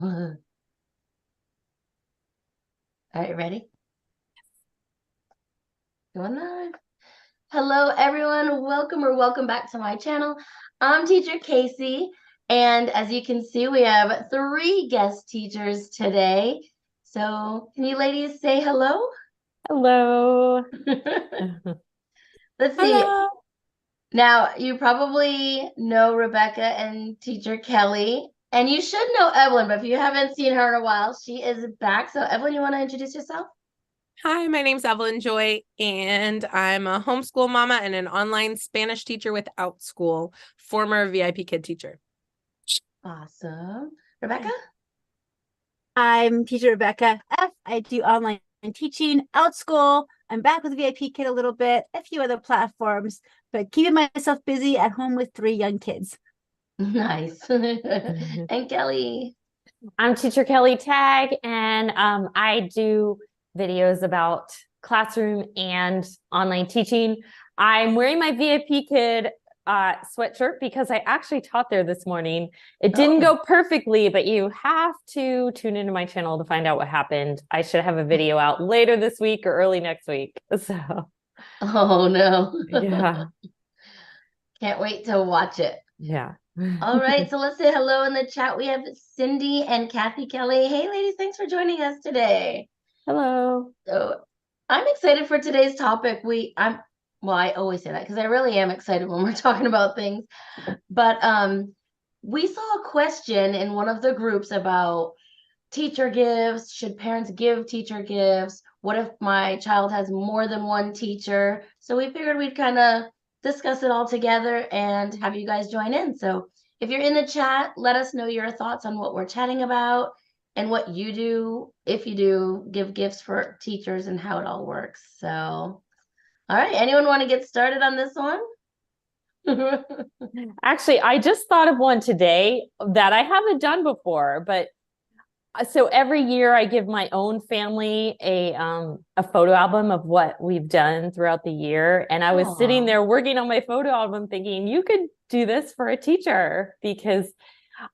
All right, ready? Going live. Hello, everyone. Welcome back to my channel. I'm Teacher Casey, and as you can see, we have 3 guest teachers today. So, can you ladies say hello? Hello. Let's see. Hello. Now, you probably know Rebecca and Teacher Kelly, and you should know Evelyn, but if you haven't seen her in a while, she is back. So, Evelyn, you want to introduce yourself? Hi, my name's Evelyn Joy, and I'm a homeschool mama and an online Spanish teacher with Outschool, former VIP kid teacher. Awesome. Rebecca? I'm teacher Rebecca F. I do online teaching, Outschool. I'm back with VIP Kid a little bit, a few other platforms, but keeping myself busy at home with 3 young kids. Nice. And Kelly? I'm Teacher Kelly Tag, and I do videos about classroom and online teaching. I'm wearing my VIP Kid sweatshirt because I actually taught there this morning. It didn't go perfectly, but you have to tune into my channel to find out what happened. I should have a video out later this week or early next week. So, Oh no. yeah. Can't wait to watch it. Yeah. All right, so let's say hello in the chat. We have Cindy and Kathy Kelly. Hey ladies, thanks for joining us today. Hello. So I'm excited for today's topic. I always say that because I really am excited when we're talking about things. But we saw a question in one of the groups about teacher gifts. Should parents give teacher gifts? What if my child has more than one teacher? So we figured we'd kind of discuss it all together and have you guys join in. So if you're in the chat, let us know your thoughts on what we're chatting about and what you do, if you do give gifts for teachers and how it all works. So, all right, anyone want to get started on this one? Actually, I just thought of one today that I haven't done before, but so every year I give my own family a photo album of what we've done throughout the year. And I was sitting there working on my photo album thinking, you could do this for a teacher, because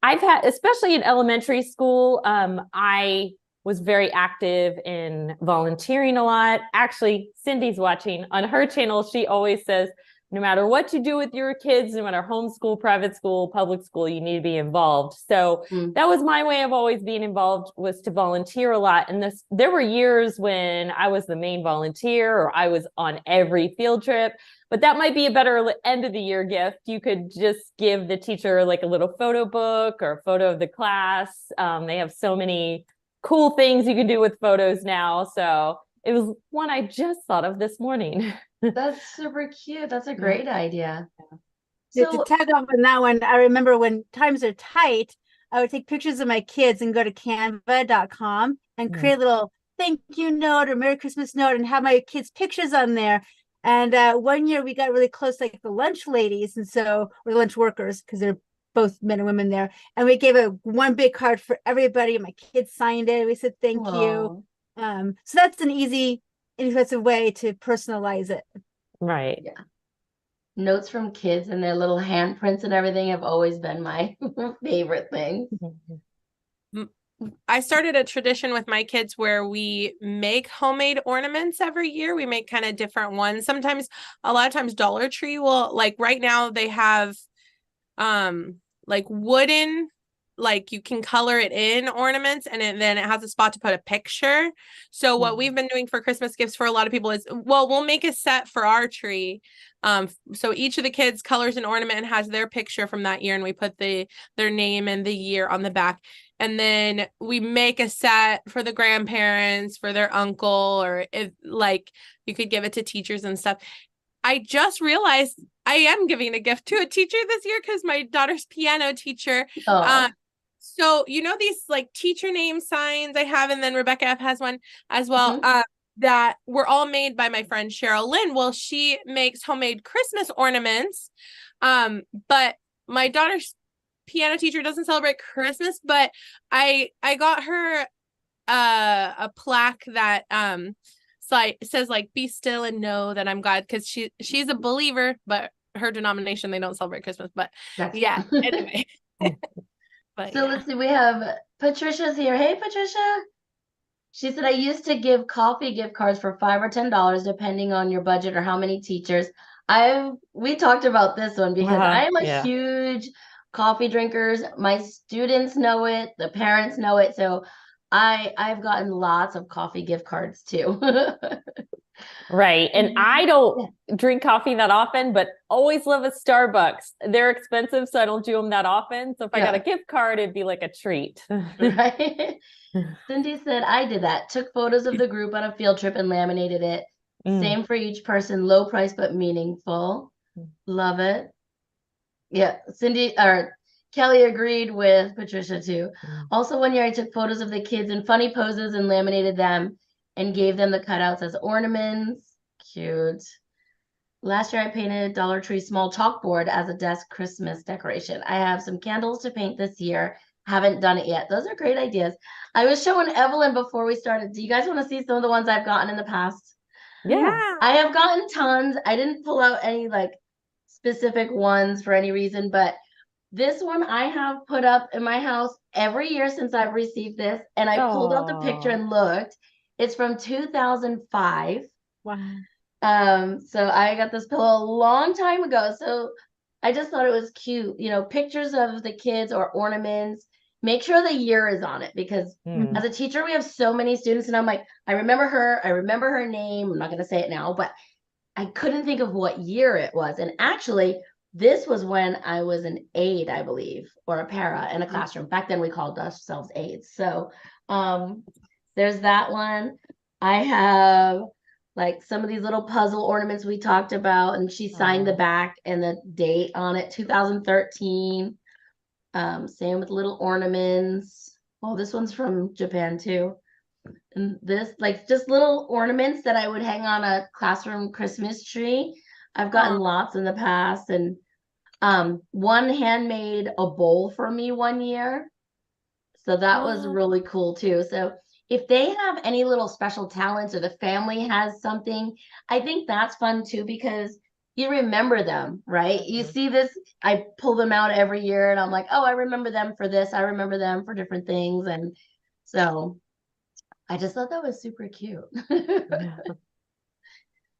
I've had, especially in elementary school, I was very active in volunteering a lot. Actually, Cindy's watching on her channel. She always says, no matter what you do with your kids, no matter homeschool, private school, public school, you need to be involved. So that was my way of always being involved, was to volunteer a lot. And there were years when I was the main volunteer or I was on every field trip, but that might be a better end of the year gift. You could just give the teacher like a little photo book or a photo of the class. They have so many cool things you can do with photos now. So it was one I just thought of this morning. That's super cute. That's a great idea. To tag off on that one, I remember when times are tight, I would take pictures of my kids and go to canva.com and create a little thank you note or Merry Christmas note and have my kids' pictures on there. And one year we got really close, like the lunch ladies, and so we're lunch workers because they're both men and women there. And we gave one big card for everybody. My kids signed it. We said thank you. So that's an easy, inexpensive way to personalize it. Right. Yeah. Notes from kids and their little handprints and everything have always been my favorite thing. I started a tradition with my kids where we make homemade ornaments every year. We make kind of different ones. Sometimes, a lot of times Dollar Tree will, like right now they have like wooden, like you can color it in ornaments, and then it has a spot to put a picture. So what we've been doing for Christmas gifts for a lot of people is, well, we'll make a set for our tree. So each of the kids colors an ornament and has their picture from that year, and we put their name and the year on the back. And then we make a set for the grandparents, for their uncle, or if like you could give it to teachers and stuff. I just realized I am giving a gift to a teacher this year because my daughter's piano teacher. So you know these like teacher name signs I have, and then Rebecca F has one as well. That were all made by my friend Cheryl Lynn. Well, she makes homemade Christmas ornaments. But my daughter's piano teacher doesn't celebrate Christmas, but I got her a plaque that says like be still and know that I'm God, because she's a believer, but her denomination, they don't celebrate Christmas. But yeah, anyway. But so let's see, we have Patricia's here. Hey, Patricia. She said, I used to give coffee gift cards for $5 or $10, depending on your budget or how many teachers. We talked about this one because I am a Yeah. huge coffee drinkers. My students know it, the parents know it. So I've gotten lots of coffee gift cards too. Right. And I don't drink coffee that often, but always love a Starbucks. They're expensive, so I don't do them that often. So if I got a gift card, it'd be like a treat. Right. Cindy said, I did that. Took photos of the group on a field trip and laminated it. Same for each person. Low price, but meaningful. Love it. Yeah. Kelly agreed with Patricia too. Also, one year I took photos of the kids in funny poses and laminated them and gave them the cutouts as ornaments. Cute. Last year I painted Dollar Tree small chalkboard as a desk Christmas decoration. I have some candles to paint this year. Haven't done it yet. Those are great ideas. I was showing Evelyn before we started. Do you guys want to see some of the ones I've gotten in the past? Yeah. I have gotten tons. I didn't pull out any like specific ones for any reason, but this one I have put up in my house every year since I've received this. And I pulled out the picture and looked. It's from 2005. Wow. So I got this pillow a long time ago. So I just thought it was cute. You know, pictures of the kids or ornaments. Make sure the year is on it because as a teacher, we have so many students, and I'm like, I remember her name. I'm not going to say it now, but I couldn't think of what year it was. And actually, this was when I was an aide, I believe, or a para in a classroom. Back then, we called ourselves aides. So there's that one. I have like some of these little puzzle ornaments we talked about, and she signed the back and the date on it, 2013. Same with little ornaments. Oh, this one's from Japan too. And this, like, just little ornaments that I would hang on a classroom Christmas tree. I've gotten lots in the past. And one handmade a bowl for me one year. So that was really cool too. So if they have any little special talents or the family has something, I think that's fun too, because you remember them, right? You see this, I pull them out every year and I'm like, oh, I remember them for this. I remember them for different things. And so I just thought that was super cute.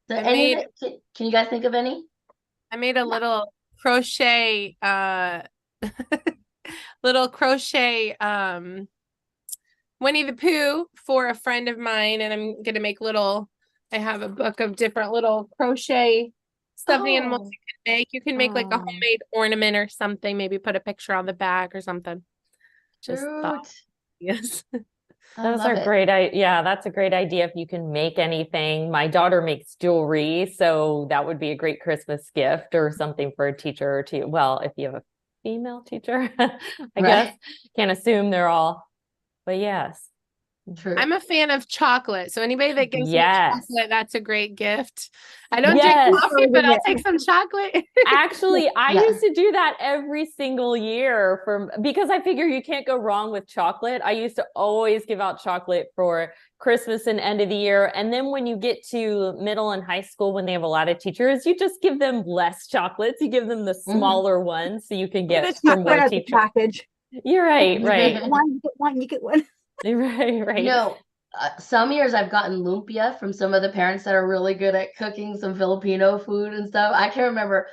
So can you guys think of any? I made a little crochet, Winnie the Pooh for a friend of mine, and I'm gonna make I have a book of different little crochet stuffed animals you can make. You can make like a homemade ornament or something, maybe put a picture on the back or something. Just thought, yes. Those are great. That's a great idea if you can make anything. My daughter makes jewelry, so that would be a great Christmas gift or something for a teacher or two. Well, if you have a female teacher, I guess. Can't assume they're all, but yes. True. I'm a fan of chocolate. So anybody that gives me chocolate, that's a great gift. I don't drink coffee, but I'll take some chocolate. Actually, I used to do that every single year because I figure you can't go wrong with chocolate. I used to always give out chocolate for Christmas and end of the year. And then when you get to middle and high school, when they have a lot of teachers, you just give them less chocolates. You give them the smaller ones so you can get for more teachers. Package. You're right. One, you get one. Right. No, some years I've gotten lumpia from some of the parents that are really good at cooking some Filipino food and stuff. I can remember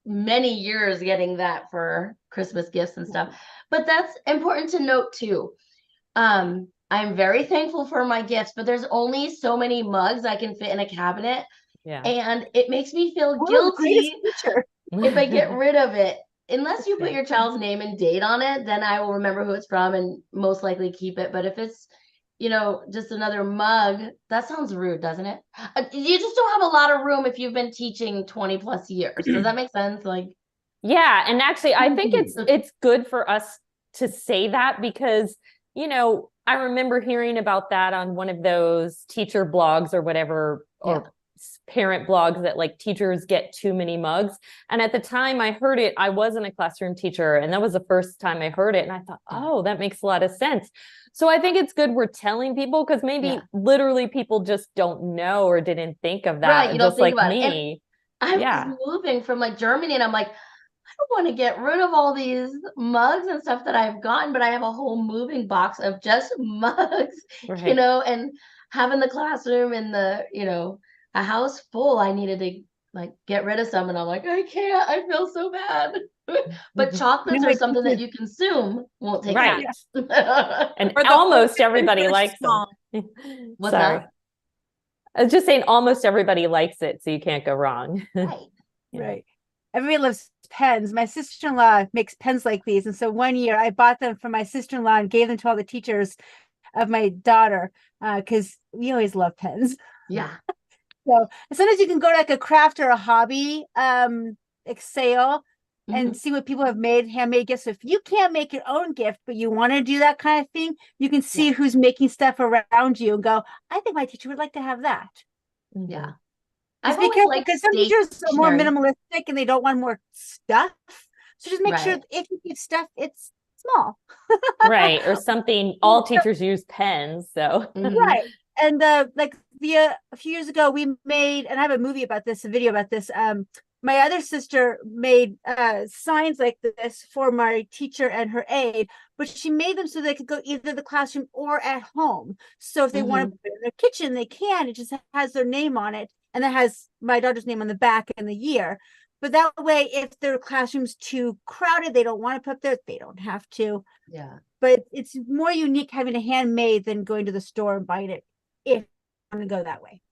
many years getting that for Christmas gifts and stuff. But that's important to note too. I'm very thankful for my gifts, but there's only so many mugs I can fit in a cabinet. Yeah. And it makes me feel guilty if I get rid of it. Unless you put your child's name and date on it, then I will remember who it's from and most likely keep it. But if it's, just another mug, that sounds rude, doesn't it? You just don't have a lot of room if you've been teaching 20 plus years. Does that make sense? Yeah. And actually, I think it's good for us to say that because, I remember hearing about that on one of those teacher blogs or whatever, or parent blogs that like teachers get too many mugs. And at the time I heard it, I wasn't a classroom teacher. And that was the first time I heard it. And I thought, oh, that makes a lot of sense. So I think it's good we're telling people because maybe literally people just don't know or didn't think of that. Right, you don't just think like about me. I was moving from Germany and I'm like, want to get rid of all these mugs and stuff that I've gotten, but I have a whole moving box of just mugs, Right. and having the classroom and a house full, I needed to like get rid of some, and I'm like, I can't, I feel so bad. But chocolates No, are I something that teacher- you consume won't take Right. that. And Or the almost whole everybody are likes them. small. What's Sorry. that? I was just saying almost everybody likes it, so you can't go wrong. Right. Yeah. Right. Everybody loves pens. My sister-in-law makes pens like these. And so one year I bought them for my sister-in-law and gave them to all the teachers of my daughter because we always love pens. Yeah. So sometimes you can go to like a craft or a hobby like sale and see what people have made, handmade gifts. So if you can't make your own gift, but you want to do that kind of thing, you can see who's making stuff around you and go, I think my teacher would like to have that. Yeah. Just I've be always careful liked because some teachers are more stationery. minimalistic and they don't want more stuff. So just make sure Right. if you give stuff, it's small. Right. Or something. All teachers use pens, so. Mhm. Right. And like a few years ago we made, and I have a movie about this, a video about this. My other sister made signs like this for my teacher and her aide, but she made them so they could go either the classroom or at home. So if they want to put it in their kitchen, they can. It just has their name on it, and that has my daughter's name on the back and the year. But that way, if their classroom's too crowded, they don't want to put there, they don't have to. Yeah. But it's more unique having a handmade than going to the store and buying it if I'm going to go that way.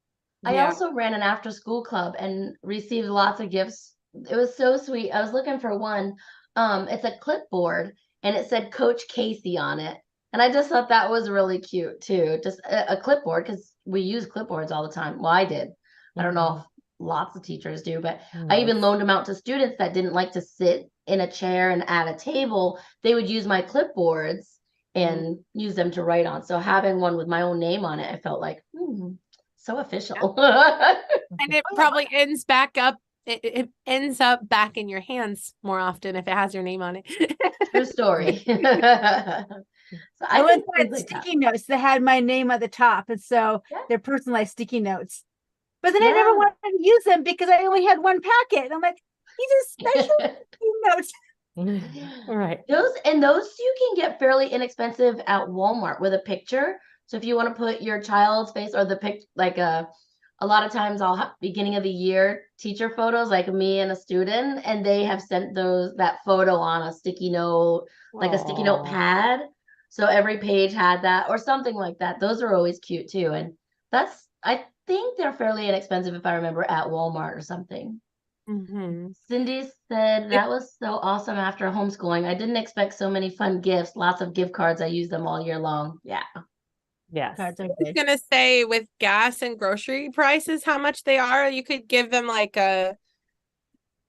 I Yeah. also ran an after school club and received lots of gifts. It was so sweet. I was looking for one. It's a clipboard and it said Coach Casey on it. And I just thought that was really cute too. Just a clipboard because we use clipboards all the time. Well, I did. I don't know if lots of teachers do, but I even loaned them out to students that didn't like to sit in a chair and at a table. They would use my clipboards and use them to write on. So having one with my own name on it, I felt like, so official. And it probably ends back up. It ends up back in your hands more often if it has your name on it. True story. So I once think had things like that. sticky notes that had my name at the top. And so Yeah. they're personalized sticky notes. But then I never wanted to use them because I only had one packet. And I'm like, these are special sticky notes. Right. Those you can get fairly inexpensive at Walmart with a picture. So if you want to put your child's face or the pic, like a lot of times I'll have beginning of the year teacher photos, like me and a student, and they have sent that photo on a sticky note, like a sticky note pad. So every page had that or something like that. Those are always cute too. And I think they're fairly inexpensive if I remember at Walmart or something. Cindy said that was so awesome after homeschooling. I didn't expect so many fun gifts, lots of gift cards. I use them all year long. Yeah. Yes. Cards are I was good. gonna say with gas and grocery prices, how much they are, you could give them like a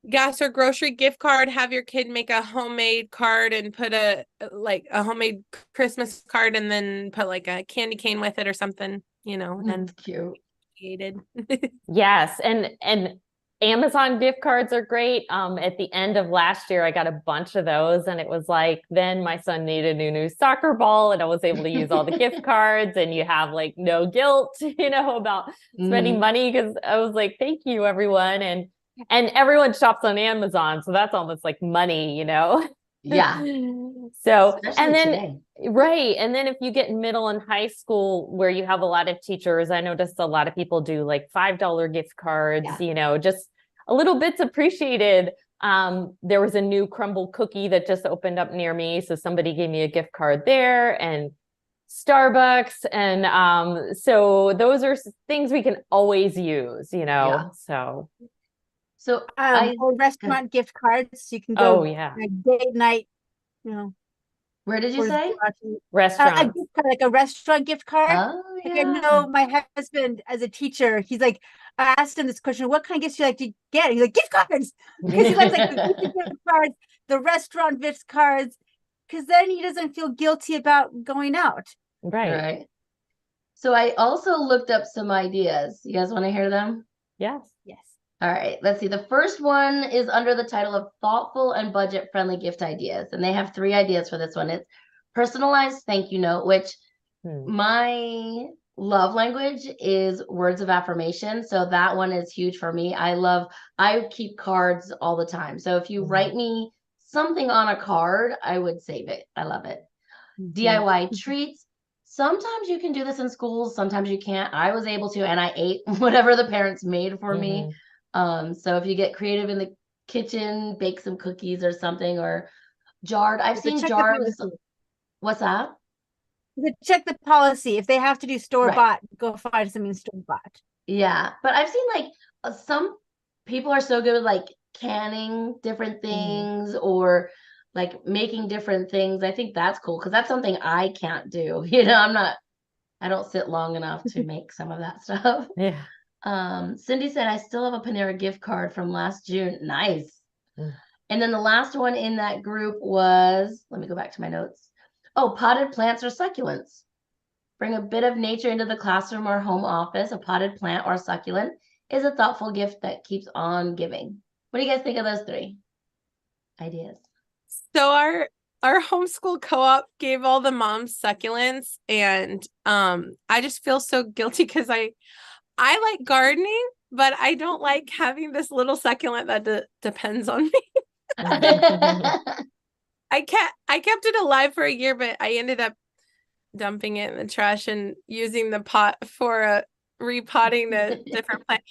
gas or grocery gift card, have your kid make a homemade card and put a homemade Christmas card and then put like a candy cane with it or something, and That's cute. created. Yes. And Amazon gift cards are great. At the end of last year, I got a bunch of those, and it was like, then my son needed a new soccer ball, and I was able to use all the gift cards, and you have like no guilt, about spending money, because I was like, thank you, everyone. And everyone shops on Amazon, so that's almost like money, Yeah. So, Especially and then today. right. And then if you get middle and high school where you have a lot of teachers, I noticed a lot of people do like $5 gift cards, just a little bit's appreciated. There was a new crumble cookie that just opened up near me. So somebody gave me a gift card there, and Starbucks. And so those are things we can always use, So I or restaurant gift cards. You can go date night, where did you say? a restaurants. gift card, like a restaurant gift card. Oh Like yeah. I know my husband as a teacher, he's like, I asked him this question, what kind of gifts do you like to get? And he's like, gift cards, because he likes like the pizza gift cards, the restaurant gift cards, because then he doesn't feel guilty about going out. Right. So I also looked up some ideas. You guys want to hear them? Yes. All right, let's see. The first one is under the title of thoughtful and budget-friendly gift ideas. And they have 3 ideas for this one. It's personalized thank you note, which my love language is words of affirmation. So that one is huge for me. I keep cards all the time. So if you write me something on a card, I would save it. I love it. DIY treats. Sometimes you can do this in schools, sometimes you can't. I was able to, and I ate whatever the parents made for me. So if you get creative in the kitchen, bake some cookies or something, or jarred. I've seen jars. What's that? Check the policy. If they have to do store-bought, go find something store-bought. Yeah, but I've seen like some people are so good at like canning different things or like making different things. I think that's cool because that's something I can't do. You know, I don't sit long enough to make some of that stuff. Yeah. Cindy said, I still have a Panera gift card from last June. Nice. And then the last one in that group was, let me go back to my notes. Oh, potted plants or succulents. Bring a bit of nature into the classroom or home office. A potted plant or succulent is a thoughtful gift that keeps on giving. What do you guys think of those 3 ideas? So our homeschool co-op gave all the moms succulents, and I just feel so guilty because I like gardening, but I don't like having this little succulent that depends on me. I kept it alive for a year, but I ended up dumping it in the trash and using the pot for repotting the different plants.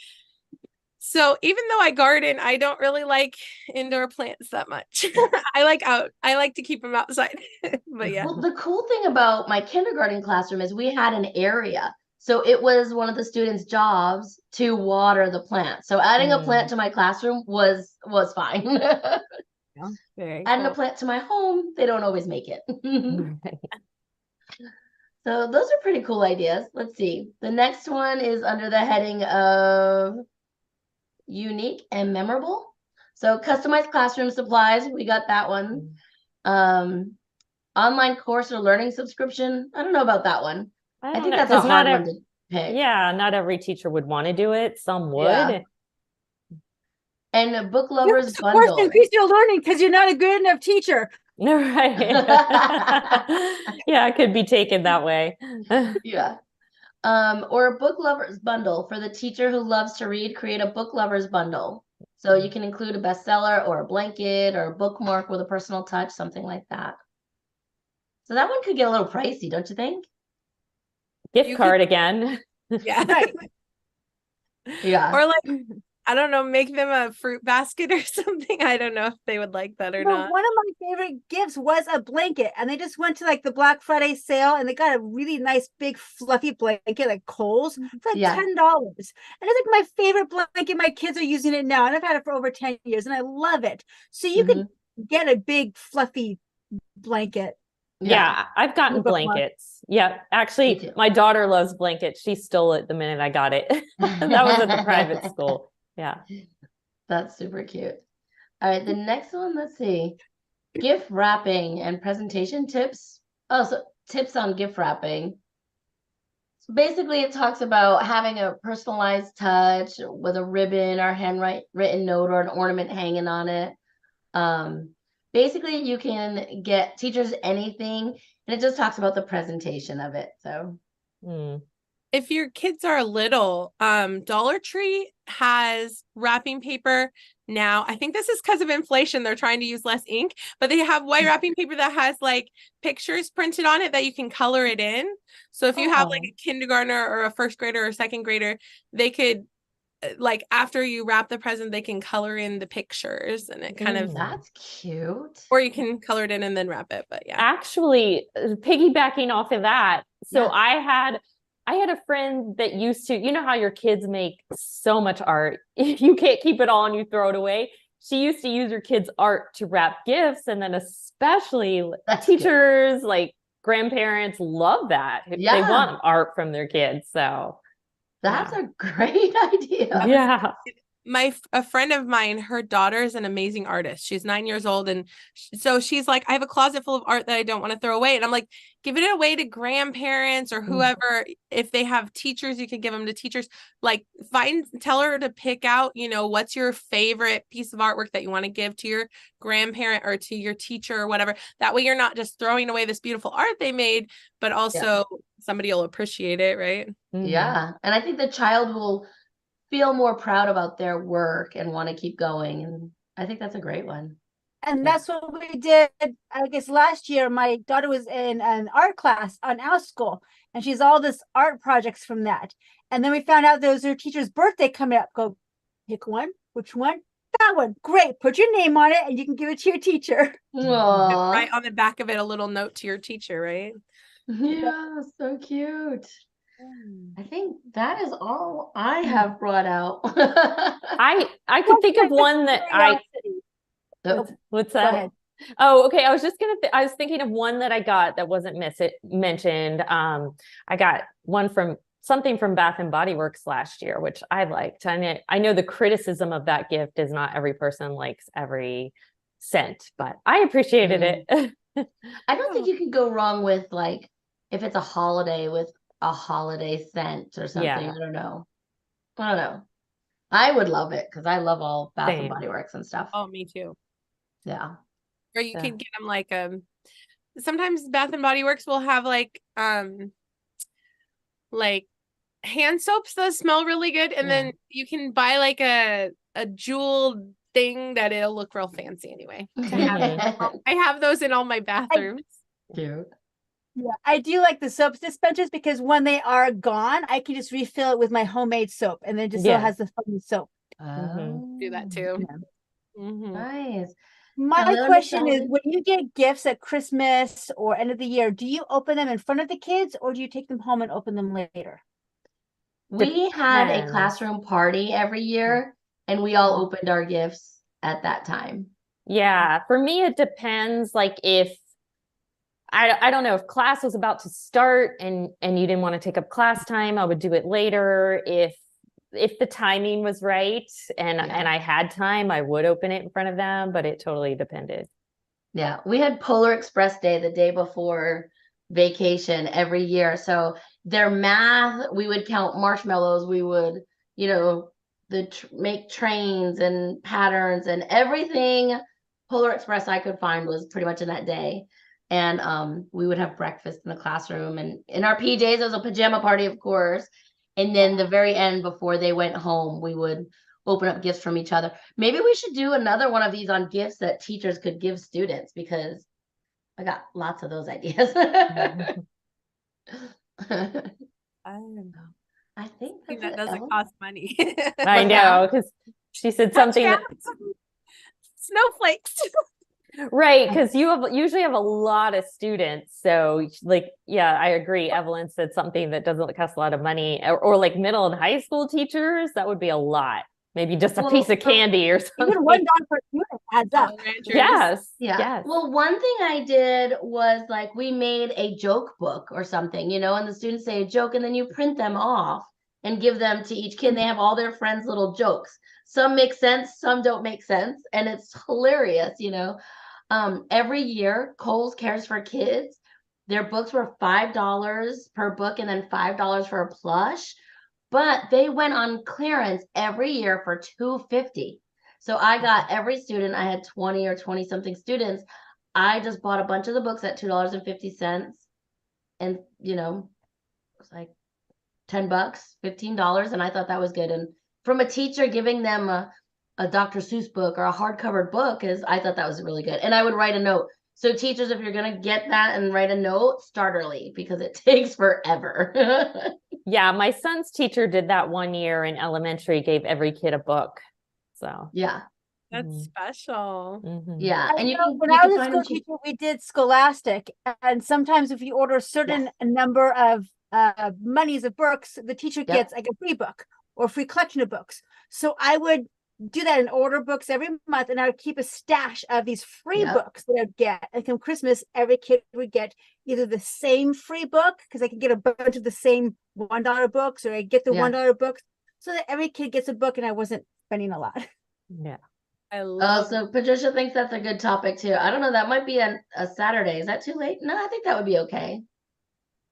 So even though I garden, I don't really like indoor plants that much. I like to keep them outside. But yeah. Well, the cool thing about my kindergarten classroom is we had an area. So it was one of the students' jobs to water the plant. So adding a plant to my classroom was fine. Adding a plant to my home, they don't always make it. So those are pretty cool ideas. Let's see. The next one is under the heading of unique and memorable. So customized classroom supplies, we got that one. Online course or learning subscription. I don't know about that one. I think that's a hard one to pick. Yeah, not every teacher would want to do it. Some would. Yeah. And a book lovers bundle. Of course, increase your learning because you're not a good enough teacher. Right. Yeah, it could be taken that way. Yeah. Or a book lovers bundle for the teacher who loves to read. Create a book lovers bundle. So you can include a bestseller or a blanket or a bookmark with a personal touch, something like that. So that one could get a little pricey, don't you think? Gift card again. Yeah. Right. Yeah. Or like, I don't know, make them a fruit basket or something. I don't know if they would like that or not. One of my favorite gifts was a blanket, and they just went to like the Black Friday sale, and they got a really nice big fluffy blanket like Kohl's for like $10. And it's like my favorite blanket. My kids are using it now, and I've had it for over 10 years, and I love it. So you could get a big fluffy blanket. Yeah, I've gotten blankets. Yeah, actually, my daughter loves blankets. She stole it the minute I got it. That was at the private school. Yeah. That's super cute. All right, the next one, let's see. Gift wrapping and presentation tips. Oh, so tips on gift wrapping. So basically, it talks about having a personalized touch with a ribbon or handwritten note or an ornament hanging on it. Basically, you can get teachers anything, and it just talks about the presentation of it. So, if your kids are little, Dollar Tree has wrapping paper now. I think this is because of inflation. They're trying to use less ink, but they have white wrapping paper that has like pictures printed on it that you can color it in. So if you have like a kindergartner or a first grader or a second grader, they could, like, after you wrap the present, they can color in the pictures, and it kind of, that's cute. or you can color it in and then wrap it. But yeah, actually, piggybacking off of that, so I had a friend that used to, you know how your kids make so much art, you can't keep it all and you throw it away. She used to use her kids' art to wrap gifts, and then especially teachers, like grandparents, love that. They want art from their kids, so. That's a great idea. Yeah. A friend of mine, her daughter is an amazing artist. She's 9 years old. And so she's like, I have a closet full of art that I don't want to throw away. And I'm like, give it away to grandparents or whoever. If they have teachers, you can give them to teachers. Like, tell her to pick out, what's your favorite piece of artwork that you want to give to your grandparent or to your teacher or whatever. That way you're not just throwing away this beautiful art they made, but also somebody will appreciate it, right? Mhm. Yeah. And I think the child will feel more proud about their work and want to keep going. And I think that's a great one. And Yeah. that's what we did. I guess last year, my daughter was in an art class on our school, and she's all this art projects from that. And then we found out there was her teacher's birthday coming up. Go pick one. Which one? That one. Great. Put your name on it, and you can give it to your teacher. Aw. Right on the back of it, a little note to your teacher, right? Yeah, so cute. I think that is all I have brought out. I could think of one that what's Go that? ahead. Oh, okay. I was just gonna I was thinking of one that I got that wasn't mentioned. I got one from something from Bath and Body Works last year, which I liked. I know the criticism of that gift is not every person likes every scent, but I appreciated it. I don't think you can go wrong with like if it's a holiday with a holiday scent or something. Yeah. I don't know. I would love it because I love all Bath and Same. Body Works and stuff. Oh, me too. Yeah. Or you Yeah. could get them like sometimes Bath and Body Works will have like hand soaps that smell really good, and then you can buy like a jeweled thing that it'll look real fancy anyway. I have those in all my bathrooms. Cute. Yeah, I do like the soap dispensers because when they are gone, I can just refill it with my homemade soap, and then it just still Yeah. has the fun soap. Do that too. Yeah. Nice. My Hello, question is, Natalie. when you get gifts at Christmas or end of the year, do you open them in front of the kids or do you take them home and open them later? We had a Depends. classroom party every year, and we all opened our gifts at that time. Yeah, for me it depends. Like if I don't know if class was about to start and you didn't want to take up class time, I would do it later. If the timing was right and I had time, I would open it in front of them, but it totally depended. Yeah, we had Polar Express Day the day before vacation every year. So their math, we would count marshmallows. We would, make trains and patterns and everything Polar Express I could find was pretty much in that day. And we would have breakfast in the classroom and in our PJs. It was a pajama party, of course. And then the very end, before they went home, we would open up gifts from each other. Maybe we should do another one of these on gifts that teachers could give students because I got lots of those ideas. I don't know. I think that's That it, doesn't Ellen. cost money. I know, because she said something that, snowflakes. right, because you usually have a lot of students. So like, yeah, I agree. Evelyn said something that doesn't cost a lot of money, or like middle and high school teachers, that would be a lot. Maybe just a piece of candy or something. Even $1 per student adds up. Yes. Yeah. Yes. Well, one thing I did was like we made a joke book or something, and the students say a joke and then you print them off and give them to each kid. They have all their friends' little jokes. Some make sense, some don't make sense, and it's hilarious, Every year, Kohl's Cares for Kids, their books were $5 per book and then $5 for a plush, but they went on clearance every year for $2.50. So I got every student, I had 20 or 20 something students. I just bought a bunch of the books at $2.50 and, it was like $10, $15. And I thought that was good. And from a teacher giving them a Dr. Seuss book or a hardcover book I thought that was really good. And I would write a note. So teachers, if you're going to get that and write a note, start early because it takes forever. Yeah, my son's teacher did that one year in elementary, gave every kid a book. So yeah. That's special. Yeah. And When I was a school teacher, we did Scholastic. And sometimes if you order a certain number of monies of books, the teacher gets like a free book or a free collection of books. So I would do that and order books every month, and I would keep a stash of these free books that I'd get. And come Christmas, every kid would get either the same free book because I could get a bunch of the same $1 books, or I get the $1 books, so that every kid gets a book and I wasn't spending a lot. Yeah. I love so Patricia thinks that's a good topic too. I don't know. That might be a Saturday. Is that too late? No, I think that would be okay.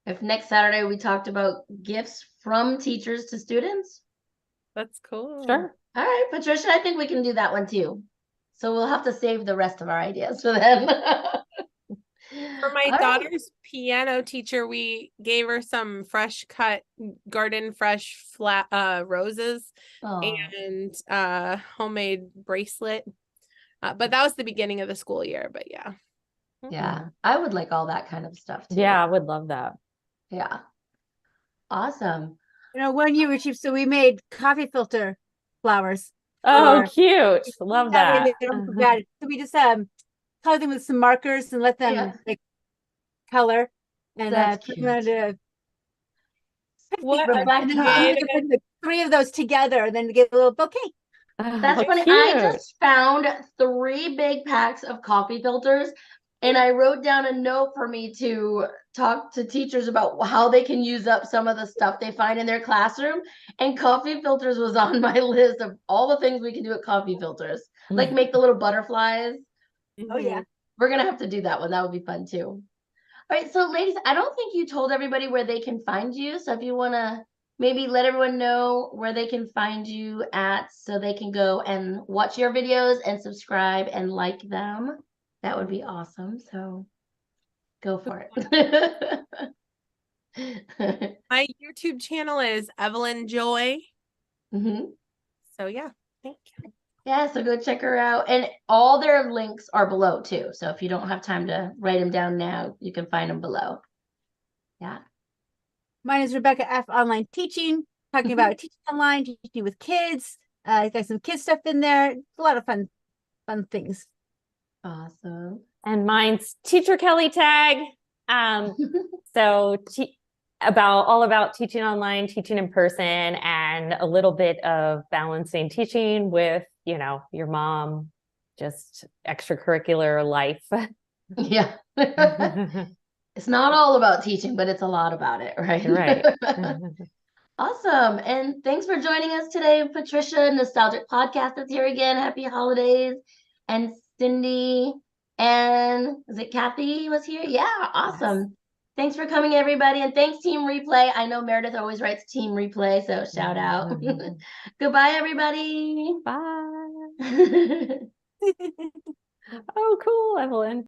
If next Saturday we talked about gifts from teachers to students. That's cool. Sure. All right, Patricia, I think we can do that one too. So we'll have to save the rest of our ideas for then. For my All right. daughter's piano teacher, we gave her some fresh cut garden fresh flat roses Aw. and homemade bracelet. But that was the beginning of the school year, but yeah. Yeah, I would like all that kind of stuff too. Yeah, I would love that. Yeah. Awesome. One year we made coffee filter flowers. Oh, Or- cute. Love That way that. they don't look bad. So we just color them with some markers and let them Yeah. like color and That's put cute. them on What Rebecca. and then you can put the 3 of those together and then get a little bouquet. That's Oh, funny. I cute. just found 3 big packs of coffee filters, and I wrote down a note for me to talk to teachers about how they can use up some of the stuff they find in their classroom. And coffee filters was on my list of all the things we can do with coffee filters, like make the little butterflies. Oh yeah. We're gonna have to do that one. That would be fun too. All right, so ladies, I don't think you told everybody where they can find you. So if you want to maybe let everyone know where they can find you at so they can go and watch your videos and subscribe and like them, that would be awesome. So go for it. My YouTube channel is Evelyn Joy. Mhm. So yeah, thank you. Yeah, so go check her out. And all their links are below too. So if you don't have time to write them down now, you can find them below. Yeah. Mine is Rebecca F. Online Teaching, talking about teaching online, teaching with kids. Got some kids stuff in there. A lot of fun things. Awesome. And mine's Teacher Kelly Tag. So all about teaching online, teaching in person, and a little bit of balancing teaching with, your mom, just extracurricular life. Yeah. It's not all about teaching, but it's a lot about it, right? Right. Awesome. And thanks for joining us today, Patricia. Nostalgic Podcast is here again. Happy holidays. And Cindy, and is it Kathy was here? Yeah, awesome. Yes. Thanks for coming, everybody. And thanks, Team Replay. I know Meredith always writes Team Replay, so shout out. Goodbye, everybody. Bye.